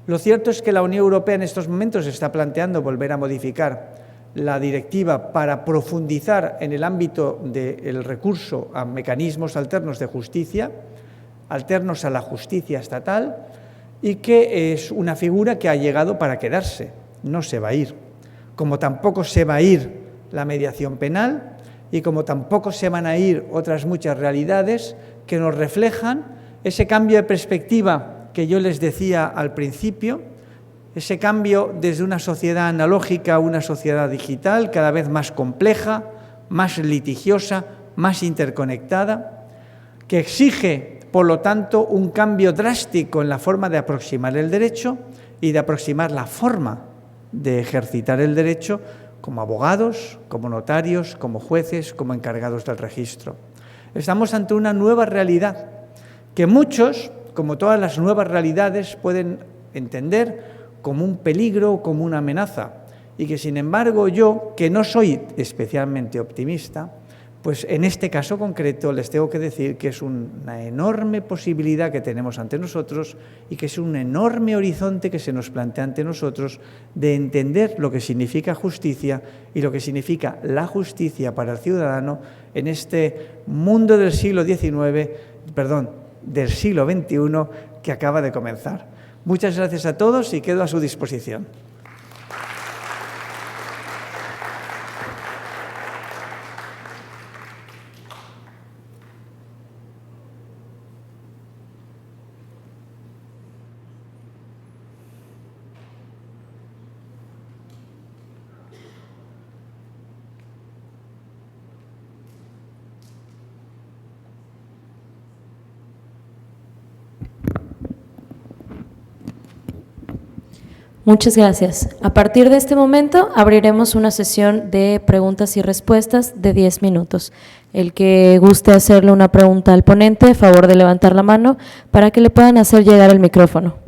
Speaker 2: Lo cierto es que la Unión Europea en estos momentos está planteando volver a modificar la directiva para profundizar en el ámbito del recurso a mecanismos alternos de justicia, alternos a la justicia estatal, y que es una figura que ha llegado para quedarse, no se va a ir. Como tampoco se va a ir la mediación penal y como tampoco se van a ir otras muchas realidades que nos reflejan ese cambio de perspectiva que yo les decía al principio, ese cambio desde una sociedad analógica a una sociedad digital cada vez más compleja, más litigiosa, más interconectada, que exige, por lo tanto, un cambio drástico en la forma de aproximar el derecho y de aproximar la forma de ejercitar el derecho como abogados, como notarios, como jueces, como encargados del registro. Estamos ante una nueva realidad que muchos, como todas las nuevas realidades, pueden entender como un peligro, como una amenaza, y que, sin embargo, yo, que no soy especialmente optimista, pues en este caso concreto les tengo que decir que es una enorme posibilidad que tenemos ante nosotros y que es un enorme horizonte que se nos plantea ante nosotros de entender lo que significa justicia y lo que significa la justicia para el ciudadano en este mundo del siglo XXI que acaba de comenzar. Muchas gracias a todos y quedo a su disposición.
Speaker 3: Muchas gracias. A partir de este momento abriremos una sesión de preguntas y respuestas de 10 minutos. El que guste hacerle una pregunta al ponente, a favor de levantar la mano para que le puedan hacer llegar el micrófono.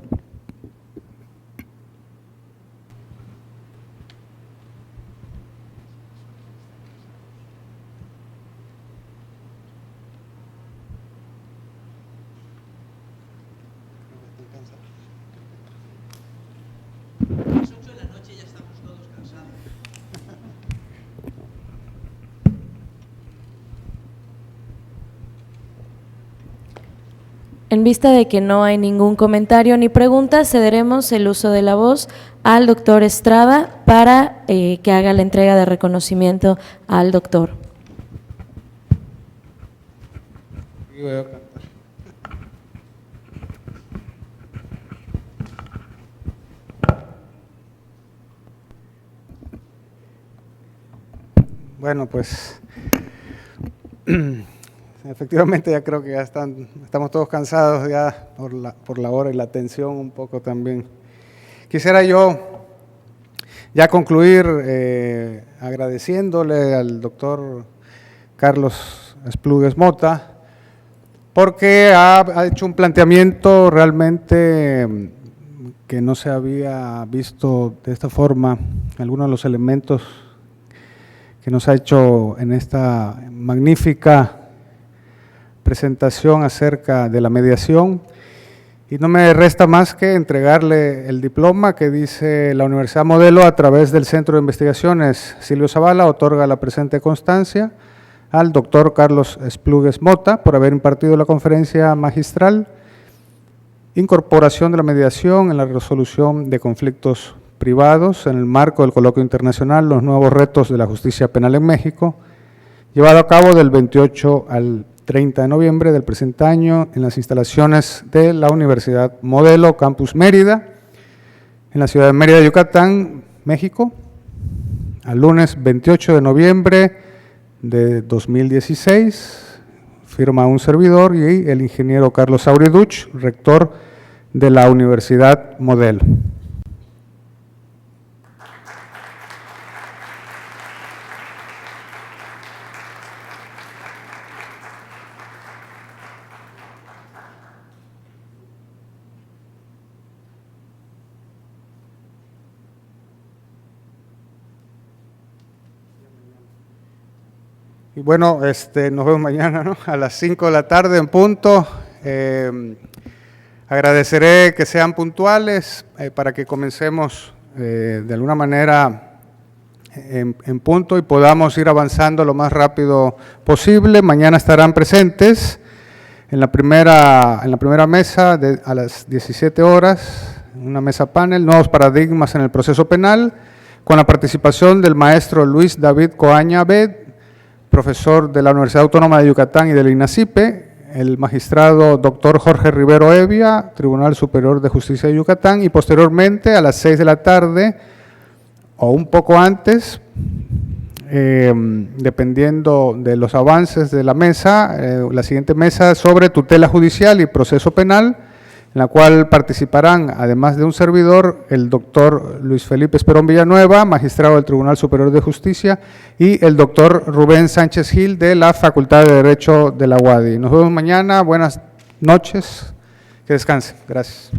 Speaker 3: En vista de que no hay ningún comentario ni pregunta, cederemos el uso de la voz al doctor Estrada para que haga la entrega de reconocimiento al doctor.
Speaker 1: Bueno, pues efectivamente ya creo que ya estamos todos cansados ya por la hora y la tensión un poco también. Quisiera yo ya concluir agradeciéndole al doctor Carlos Esplugues Mota, porque ha hecho un planteamiento realmente que no se había visto de esta forma. Algunos de los elementos que nos ha hecho en esta magnífica presentación acerca de la mediación. Y no me resta más que entregarle el diploma que dice la Universidad Modelo a través del Centro de Investigaciones Silvio Zavala, otorga la presente constancia al doctor Carlos Esplugues Mota por haber impartido la conferencia magistral Incorporación de la mediación en la resolución de conflictos privados en el marco del coloquio internacional Los nuevos retos de la justicia penal en México, llevado a cabo del 28 al 30 de noviembre del presente año en las instalaciones de la Universidad Modelo Campus Mérida, en la ciudad de Mérida, Yucatán, México, al lunes 28 de noviembre de 2016, firma un servidor y el ingeniero Carlos Auriduch, rector de la Universidad Modelo. Y bueno, nos vemos mañana, ¿no? A las 5 de la tarde en punto. Agradeceré que sean puntuales para que comencemos de alguna manera en punto y podamos ir avanzando lo más rápido posible. Mañana estarán presentes en la primera mesa a las 17 horas, una mesa panel, nuevos paradigmas en el proceso penal, con la participación del maestro Luis David Coaña Abed, profesor de la Universidad Autónoma de Yucatán y del INACIPE, el magistrado doctor Jorge Rivero Evia, Tribunal Superior de Justicia de Yucatán, y posteriormente a las 6 de la tarde o un poco antes, dependiendo de los avances de la mesa, la siguiente mesa sobre tutela judicial y proceso penal, en la cual participarán, además de un servidor, el doctor Luis Felipe Esperón Villanueva, magistrado del Tribunal Superior de Justicia, y el doctor Rubén Sánchez Gil de la Facultad de Derecho de la UADY. Nos vemos mañana, buenas noches, que descansen. Gracias.